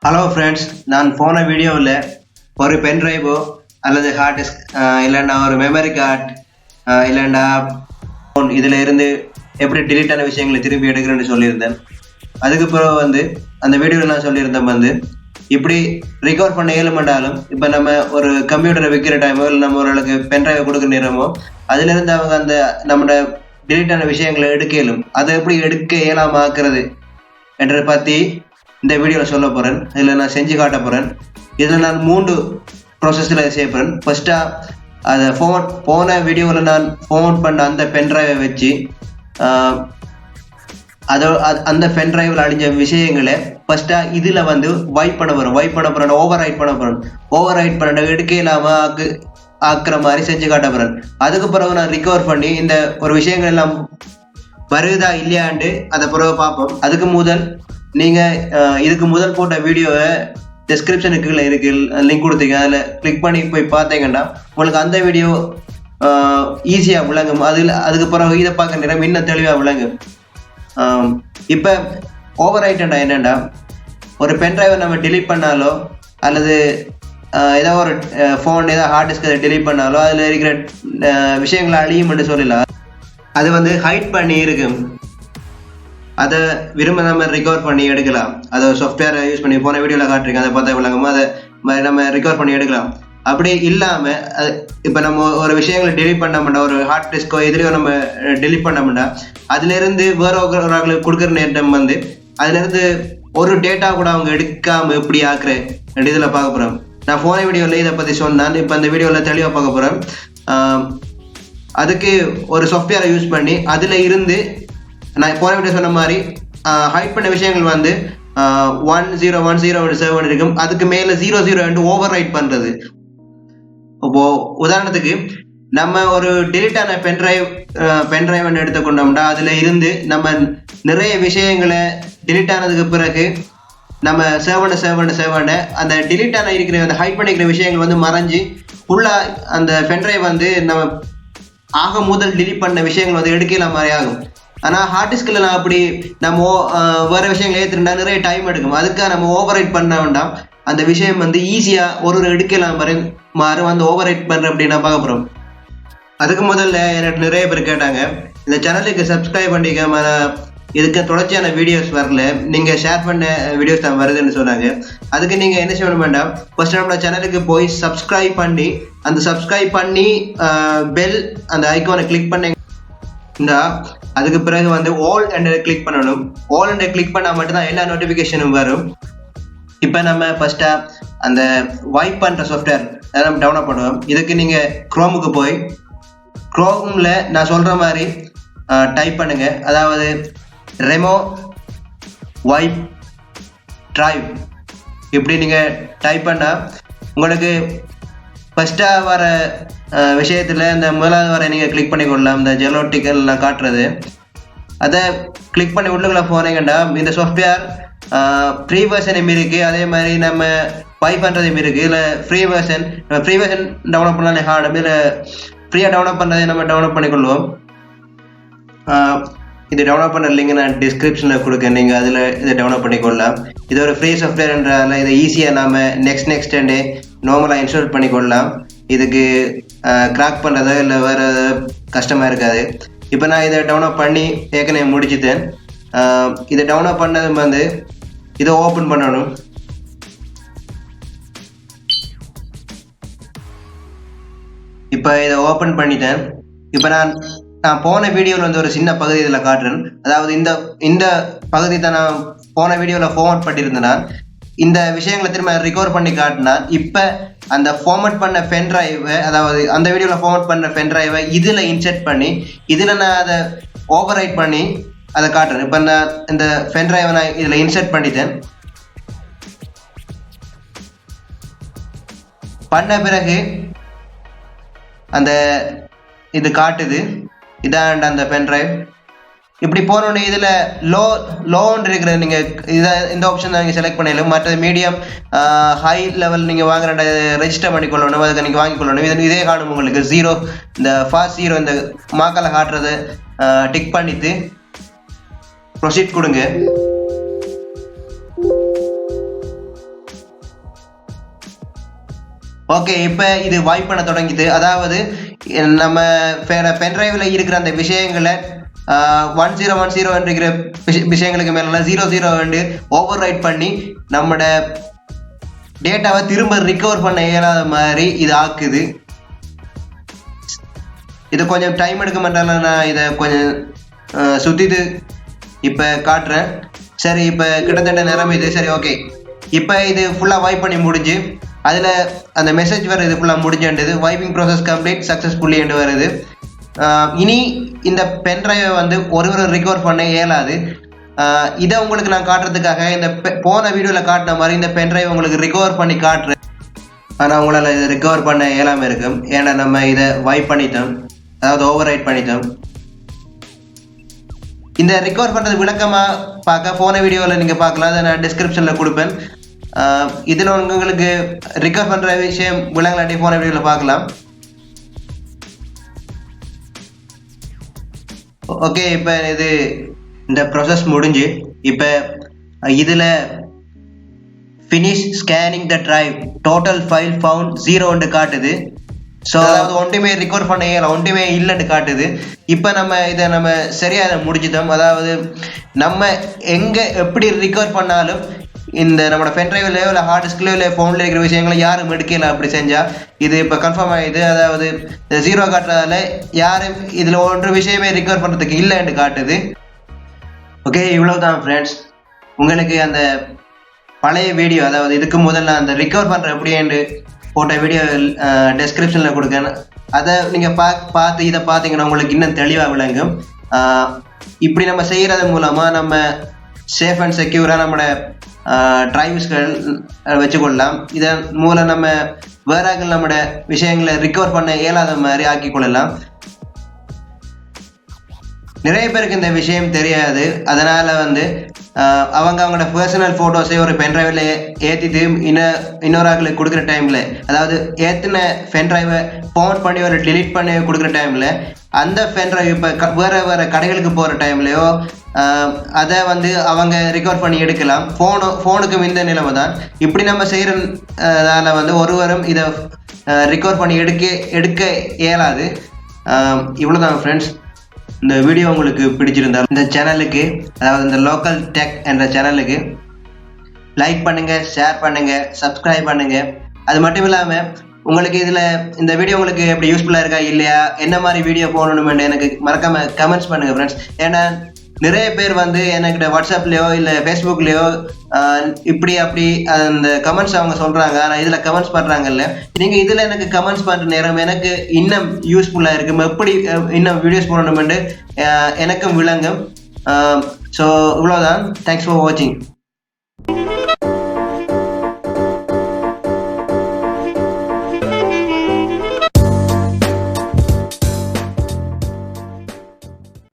Hello friends, நான் போன வீடியோவில் ஒரு பென்ட்ரைவோ அல்லது ஹார்ட் டிஸ்க் இல்லைன்னா ஒரு மெமரி கார்டு இல்லைன்னா ஃபோன் இதில் இருந்து எப்படி டிலீட் ஆன விஷயங்களை திருப்பி எடுக்கிறேன்னு சொல்லியிருந்தேன். அதுக்கு பிறகு அந்த வீடியோவில் நான் சொல்லியிருந்தேன் இப்படி ரிகவர் பண்ண இயலுமென்றாலும் இப்போ நம்ம ஒரு கம்ப்யூட்டரை விற்கிற டைமோ இல்லை நம்ம ஓரளவுக்கு பென்ட்ரைவை கொடுக்குற நேரமோ அதுலேருந்து அவங்க அந்த நம்மளோட டிலீட் ஆன விஷயங்களை எடுக்க இயலும். அதை எப்படி எடுக்க இயலாம ஆக்குறது என்றதை பற்றி இந்த வீடியோவில் சொல்ல போகிறேன். இதில் நான் செஞ்சு காட்ட போகிறேன். இதில் நான் 3 ப்ராசஸில் செய்ய போகிறேன். ஃபஸ்ட்டாக அதை போன வீடியோவில் நான் ஃபோன் பண்ண அந்த பென்ட்ரைவை வச்சு அந்த பென்ட்ரைவில் அழிஞ்ச விஷயங்களை ஃபஸ்ட்டாக இதில் வைப் பண்ண போகிறேன். ஓவர்ரைட் பண்ண எடுக்க இல்லாமல் ஆக்குற மாதிரி செஞ்சு காட்ட போகிறேன். அதுக்கு பிறகு நான் ரிகவர் பண்ணி இந்த ஒரு விஷயங்கள் எல்லாம் வருதா இல்லையாண்டு அதை பிறகு பார்ப்போம். அதுக்கு முதல் நீங்கள் இதுக்கு முதல் போட்ட வீடியோவை டிஸ்கிரிப்ஷனுக்கு கீழே இருக்கு லிங்க் கொடுத்தீங்க, அதில் கிளிக் பண்ணி போய் பார்த்தீங்கன்னா உங்களுக்கு அந்த வீடியோ ஈஸியாக விளங்கும். அதுக்கு பிறகு இதை பார்க்க நேரம் இன்னும் தெளிவாக விளங்கும். இப்போ ஓவர்ரைட்டா என்னென்னா, ஒரு பென்ட்ரைவை நம்ம டிலீட் பண்ணாலோ அல்லது ஏதோ ஒரு ஃபோன் ஏதோ ஹார்ட் டிஸ்க் அதை டிலீட் பண்ணாலோ அதில் இருக்கிற விஷயங்களை அழியும் என்று சொல்லலாம். அது ஹைட் பண்ணி இருக்கும். அதை விரும்ப நம்ம ரிகவர் பண்ணி எடுக்கலாம். அதை சாஃப்ட்வேரை யூஸ் பண்ணி போன வீடியோவில் காட்டுறீங்க, அதை பார்த்தா விளங்காமல் அதை நம்ம ரிகவர் பண்ணி எடுக்கலாம். அப்படி இல்லாமல் இப்போ நம்ம ஒரு விஷயங்களை டெலிட் பண்ண மாட்டோம், ஒரு ஹார்ட் டிஸ்கோ எதிரையோ நம்ம டெலிட் பண்ண மாட்டோம், அதுலேருந்து வேற ஒருவர்களுக்கு கொடுக்குற நேரம் அதுலேருந்து ஒரு டேட்டா கூட அவங்க எடுக்காமல் எப்படி ஆக்குறேன் இதில் பார்க்க போகிறோம். நான் போன வீடியோவில் இதை பற்றி சொன்னேன். இப்போ அந்த வீடியோவில் தெளிவாக பார்க்க போகிறேன். அதுக்கு ஒரு சாஃப்ட்வேரை யூஸ் பண்ணி அதில் இருந்து நான் போன வீடியோ சொன்ன மாதிரி ஹைட் பண்ண விஷயங்கள் 1010 இருக்கும். அதுக்கு மேலே 00 ஓவர்ரைட் பண்ணுறது. இப்போ உதாரணத்துக்கு நம்ம ஒரு டிலீட் ஆன பென்ட்ரைவ் எடுத்துக்கொண்டோம்னா அதில் இருந்து நம்ம நிறைய விஷயங்களை டிலீட் ஆனதுக்கு பிறகு நம்ம சேவ் அந்த டிலீட் ஆன இருக்கிற அந்த ஹைட் பண்ணிக்கிற விஷயங்கள் மறைஞ்சு ஃபுல்லாக அந்த பென்ட்ரைவ் நம்ம ஆக முதல் டிலீட் பண்ண விஷயங்கள் எடுக்கலாம் மாதிரி ஆகும். ஆனால் ஹார்ட் டிஸ்கில் நான் அப்படி நம்ம வேறு விஷயங்கள் ஏற்றுனா நிறைய டைம் எடுக்கும். அதுக்காக நம்ம ஓவர்ரைட் பண்ண வேண்டாம். அந்த விஷயம் ஈஸியாக ஒரு எடுக்கலாம் மாறு ஓவர்ரைட் பண்ணுற அப்படின்னு பார்க்க போகிறோம். அதுக்கு முதல்ல எனக்கு நிறைய பேர் கேட்டாங்க, இந்த சேனலுக்கு சப்ஸ்கிரைப் பண்ணிக்காம இதுக்கு தொடர்ச்சியான வீடியோஸ் வரல, நீங்கள் ஷேர் பண்ண வீடியோஸ் தான் வருதுன்னு சொன்னாங்க. அதுக்கு நீங்கள் என்ன செய்ய வேண்டாம், ஃபர்ஸ்ட் நம்மளோட சேனலுக்கு போய் சப்ஸ்கிரைப் பண்ணி பெல் அந்த ஐக்கானை கிளிக் பண்ணி அதுக்கு பிறகு ஆல் என்ற கிளிக் பண்ணணும். ஆல் என்ற கிளிக் பண்ணால் மட்டும்தான் எல்லா நோட்டிஃபிகேஷனும் வரும். இப்போ நம்ம ஃபர்ஸ்ட்டாக அந்த வைப் பண்ணுற சாஃப்ட்வேர் அதை நம்ம டவுன்லோட் பண்ணுவோம். இதுக்கு நீங்கள் குரோமுக்கு போய் குரோமில் நான் சொல்கிற மாதிரி டைப் பண்ணுங்க. அதாவது ரெமோ வைப் டிரைவ் இப்படி நீங்கள் டைப் பண்ணால் உங்களுக்கு ஃபஸ்ட்டாக வர விஷயத்தில் இந்த முதலாவது வரை நீங்கள் கிளிக் பண்ணி கொள்ளலாம். இந்த ஜெலோட்டிக்கல் நான் காட்டுறது அதை கிளிக் பண்ணி உள்ளுக்குள்ள போனீங்கன்னா இந்த சாஃப்ட்வேர் ஃப்ரீ வெர்ஷனும் இருக்குது, அதே மாதிரி நம்ம பை பண்ணுறதும் இருக்குது. இல்லை ஃப்ரீ வெர்ஷன் டவுன்லோட் பண்ணலாம், ஹார்டு இல்லை ஃப்ரீயாக டவுன்லோட் பண்ணுறதை நம்ம டவுன்லோட் பண்ணிக்கொள்வோம். இது டவுன்லோட் பண்ண லிங்க் நான் டிஸ்கிரிப்ஷனில் கொடுக்கேன், நீங்கள் அதில் இதை டவுன்லோட் பண்ணிக்கொள்ளலாம். இது ஒரு ஃப்ரீ சாஃப்ட்வேர்ன்றதால இதை ஈஸியாக நம்ம நெக்ஸ்ட் நார்மலாக இன்ஸ்டால் பண்ணிக்கொள்ளலாம். இதுக்கு கிராக் பண்ணுறதோ இல்லை வேறு கஷ்டமாக இருக்காது. இப்போ நான் இதை டவுன்லோட் பண்ணி ஏற்கனவே முடிச்சுட்டேன். இதை டவுன்லோட் பண்ணது இதை ஓப்பன் பண்ணணும். இப்போ இதை ஓப்பன் பண்ணிட்டேன். இப்போ நான் போன வீடியோவில் ஒரு சின்ன பகுதி இதில் காட்டுறேன். அதாவது இந்த பகுதி தான் நான் போன வீடியோவில் ஃபார்மேட் பண்ணியிருந்தேன். இந்த விஷயங்களை திரும்ப ரிகவர் பண்ணி காட்டினான். இப்போ அந்த ஃபார்மேட் பண்ண பென்ட்ரைவை, அதாவது அந்த வீடியோவில் ஃபார்மேட் பண்ண பென்ட்ரைவை இதில் இன்செர்ட் பண்ணி இதில் நான் அதை ஓவர்ரைட் பண்ணி அதை காட்டுறேன். இப்போ நான் இந்த பென்ட்ரைவை நான் இதில் இன்செர்ட் பண்ணிட்டேன். பண்ண பிறகு அந்த இது காட்டுது, இதான் அந்த பென்ட்ரைவ். இப்படி போனோடனே இதில் லோன்னு இருக்கிறது நீங்கள் இந்த ஆப்ஷன் தான் நீங்கள் செலக்ட் பண்ணிடலாம். மற்றது மீடியம் ஹை லெவல் நீங்கள் வாங்குற ரெஜிஸ்டர் பண்ணிக்கொள்ளணும், அதுக்கு நீங்கள் வாங்கிக்கொள்ளணும். இதே காணும் உங்களுக்கு 0 இந்த ஃபாஸ்ட் 0 இந்த மாக்கால காட்டுறதை டிக் பண்ணிட்டு ப்ரொசீட் கொடுங்க. ஓகே, இப்போ இது வைப் பண்ண தொடங்கிது. அதாவது நம்ம பென்ட்ரைவில் இருக்கிற அந்த விஷயங்களை 1010 இருக்கிற விஷயங்களுக்கு மேல 00 ஓவர் ரைட் பண்ணி நம்மளோட டேட்டாவை திரும்ப ரிகவர் பண்ண இயலாத மாதிரி இது ஆக்குது. இது கொஞ்சம் டைம் எடுக்க மாட்டால, நான் இதை கொஞ்சம் சுத்திட்டு இப்போ காட்டுறேன். சரி, இப்போ கிட்டத்தட்ட நேரம் இது. சரி, ஓகே, இப்போ இது ஃபுல்லாக வைப் பண்ணி முடிஞ்சு அதில் அந்த மெசேஜ் வருது ஃபுல்லாக முடிஞ்சுன்றது. வைப்பிங் ப்ராசஸ் கம்ப்ளீட் சக்ஸஸ்ஃபுல்லி என்று வருது. இனி இந்த பென்ட்ரைவை வந்து ஒரு ரிகவர் பண்ண இயலாது. இதை உங்களுக்கு நான் காட்டுறதுக்காக இந்த போன வீடியோவில் காட்டின மாதிரி இந்த பென்ட்ரைவ் உங்களுக்கு ரிகவர் பண்ணி காட்டுறேன். ஆனால் உங்களால் இதை ரிகவர் பண்ண இயலாமல் இருக்கும். ஏன்னா நம்ம இதை வைப் பண்ணிட்டோம், அதாவது ஓவர் ரைட் பண்ணிட்டோம். இந்த ரிகவர் பண்ணுறது விளக்கமாக பார்க்க போன வீடியோவில் நீங்கள் பார்க்கலாம், அதை நான் டிஸ்கிரிப்ஷனில் கொடுப்பேன். இதில் உங்களுக்கு ரிகவர் பண்ணுற விஷயம் விளங்கலாட்டி போன வீடியோவில் பார்க்கலாம். ஓகே, இப்போ இது இந்த ப்ராசஸ் முடிஞ்சு இப்போ இதில் ஃபினிஷ் ஸ்கேனிங் த டிரைவ் டோட்டல் ஃபைல் ஃபவுண்ட் 0 காட்டுது. ஸோ அதாவது ஒன்றுமே ரிகவர் பண்ண இயல, ஒன்றுமே இல்லைன்னு காட்டுது. இப்போ நம்ம இதை சரியாக முடிச்சிட்டோம். அதாவது நம்ம எங்கே எப்படி ரிகவர் பண்ணாலும் இந்த நம்மளோட பென்ட்ரைவில் இல்லை ஹார்ட் டிஸ்க்ல இல்லை ஃபோனில் இருக்கிற விஷயங்களை யாரும் எடுக்கல. அப்படி செஞ்சால் இது இப்போ கன்ஃபார்ம் ஆகிடுது. அதாவது 0 காட்டுறதால யாரும் இதில் ஒன்று விஷயமே ரிகவர் பண்ணுறதுக்கு இல்லைன்னு காட்டுது. ஓகே, இவ்வளோ தான் ஃப்ரெண்ட்ஸ். உங்களுக்கு அந்த பழைய வீடியோ, அதாவது இதுக்கு முதல்ல அந்த ரிகவர் பண்ணுற எப்படின்னு போட்ட வீடியோ டெஸ்கிரிப்ஷனில் கொடுக்கேன். அதை நீங்கள் பார்த்து இதை பார்த்தீங்கன்னா உங்களுக்கு இன்னும் தெளிவாக விளங்கும். இப்படி நம்ம செய்கிறது மூலமாக நம்ம சேஃப் அண்ட் செக்யூராக நம்மளோட டிரைவ்ஸ்கள் வச்சுக்கொள்ளலாம். இதன் மூலம் நம்ம வேற நம்மளோட விஷயங்களை ரிகவர் பண்ண இயலாத மாதிரி ஆக்கி கொள்ளலாம். நிறைய பேருக்கு இந்த விஷயம் தெரியாது. அதனால அவங்களோட பர்சனல் ஃபோட்டோஸை ஒரு பென்ட்ரைவில் ஏற்றிட்டு இன்னொரு ஆக்களுக்கு கொடுக்குற டைமில், அதாவது ஏற்றின பென்ட்ரைவை ஃபோன் பண்ணி ஒரு டிலீட் பண்ணி கொடுக்குற டைமில் அந்த பென்ட்ரைவ் இப்போ வேறு கடைகளுக்கு போகிற டைம்லையோ அதை அவங்க ரிகவர் பண்ணி எடுக்கலாம். ஃபோனுக்கும் இந்த நிலைமை தான். இப்படி நம்ம செய்கிறதால ஒருவரும் இதை ரிகவர் பண்ணி எடுக்க இயலாது. இவ்வளோதான் ஃப்ரெண்ட்ஸ். இந்த வீடியோ உங்களுக்கு பிடிச்சிருந்தால் இந்த சேனலுக்கு, அதாவது இந்த லோக்கல் டெக் என்ற சேனலுக்கு லைக் பண்ணுங்கள், ஷேர் பண்ணுங்கள், சப்ஸ்கிரைப் பண்ணுங்கள். அது மட்டும் இல்லாமல் உங்களுக்கு இந்த வீடியோ உங்களுக்கு எப்படி யூஸ்ஃபுல்லாக இருக்கா இல்லையா, என்ன மாதிரி வீடியோ போகணுமென்று எனக்கு மறக்காமல் கமெண்ட்ஸ் பண்ணுங்கள் ஃப்ரெண்ட்ஸ். ஏன்னா நிறைய பேர் என்கிட்ட வாட்ஸ்அப்லேயோ இல்லை ஃபேஸ்புக்லேயோ இப்படி அப்படி அந்த கமெண்ட்ஸ் அவங்க சொல்கிறாங்க. ஆனால் இதில் கமெண்ட்ஸ் பண்ணுறாங்கல்ல, நீங்கள் இதில் எனக்கு கமெண்ட்ஸ் பண்ணுற நேரம் எனக்கு இன்னும் யூஸ்ஃபுல்லாக இருக்கும். எப்படி இன்னும் வீடியோஸ் போடணுமென்று எனக்கும் விளங்கும். ஸோ இவ்வளோதான். தேங்க்ஸ் ஃபார் வாட்சிங்.